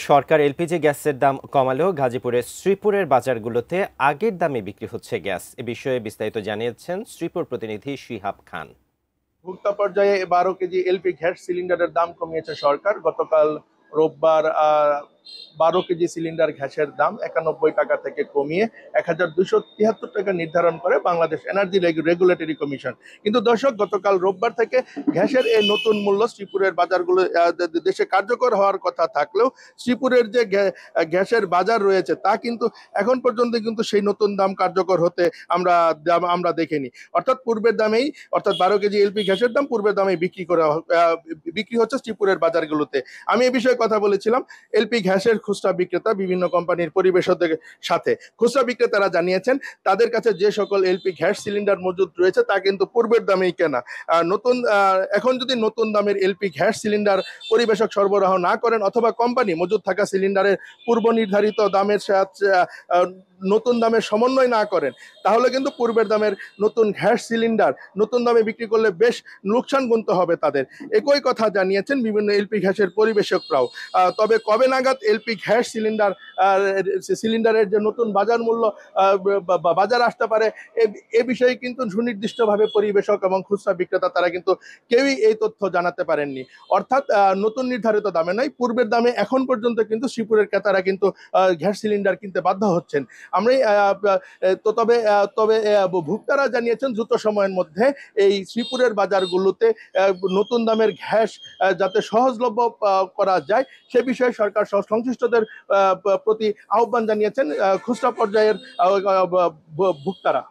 সরকার LPG গ্যাসের দাম কমালেও গাজীপুরের শ্রীপুরের বাজারগুলোতে আগের দামে বিক্রি হচ্ছে গ্যাস। এ বিষয়ে বিস্তারিত জানিয়েছেন শ্রীপুর প্রতিনিধি শিহাব খান। ভোক্তা পর্যায়ে 12 কেজি এলপি গ্যাস সিলিন্ডারের দাম কমিয়েছে সরকার। গতকাল রোববার 12 কেজি সিলিন্ডার গ্যাসের দাম 91 টাকা থেকে কমিয়ে 1273 টাকা নির্ধারণ করে বাংলাদেশ এনার্জি রেগুলেটরি কমিশন। কিন্তু দর্শক, গতকাল রোববার থেকে গ্যাসের এই নতুন মূল্য শ্রীপুরের বাজারগুলো দেশে কার্যকর হওয়ার কথা থাকলেও শ্রীপুরের যে গ্যাসের বাজার রয়েছে তা কিন্তু এখন পর্যন্ত কিন্তু সেই নতুন দাম কার্যকর হতে আমরা দেখিনি। অর্থাৎ পূর্বের দামেই, অর্থাৎ 12 কেজি এলপি গ্যাসের দাম পূর্বের দামে বিক্রি হচ্ছে শ্রীপুরের বাজারগুলোতে। আমি এই বিষয়ে কথা বলেছিলাম এলপি গ্যাসের খুচরা বিক্রেতা, বিভিন্ন কোম্পানির পরিবেশকদের সাথে। খুচরা বিক্রেতারা জানিয়েছেন তাদের কাছে যে সকল এলপি গ্যাস সিলিন্ডার মজুদ রয়েছে তা কিন্তু পূর্বের দামেই কেনা। এখন যদি নতুন দামের এলপি গ্যাস সিলিন্ডার পরিবেশক সরবরাহ না করেন অথবা কোম্পানি মজুদ থাকা সিলিন্ডারের পূর্ব নির্ধারিত দামের সাথে নতুন দামের সমন্বয় না করেন, তাহলে কিন্তু পূর্বের দামের নতুন গ্যাস সিলিন্ডার নতুন দামে বিক্রি করলে বেশ লোকসান গুনতে হবে তাদের। একই কথা জানিয়েছেন বিভিন্ন এলপি গ্যাসের পরিবেশকরাও। তবে কবে নাগাদ এলপি গ্যাস সিলিন্ডারের যে নতুন বাজার মূল্য বাজার আসতে পারে এ বিষয়ে কিন্তু সুনির্দিষ্টভাবে পরিবেশক এবং খুচরা বিক্রেতা তারা কিন্তু কেউই এই তথ্য জানাতে পারেননি। অর্থাৎ নতুন নির্ধারিত দামে নয়, পূর্বের দামে এখন পর্যন্ত কিন্তু শ্রীপুরের ক্রেতারা কিন্তু গ্যাস সিলিন্ডার কিনতে বাধ্য হচ্ছেন। আমরাই তবে তবে ভোক্তারা জানিয়েছেন দ্রুত সময়ের মধ্যে এই শ্রীপুরের বাজারগুলোতে নতুন দামের গ্যাস যাতে সহজলভ্য করা যায় সে বিষয়ে সরকার সংশ্লিষ্টদের প্রতি আহ্বান জানিয়েছেন খুচরা পর্যায়ের ভোক্তারা।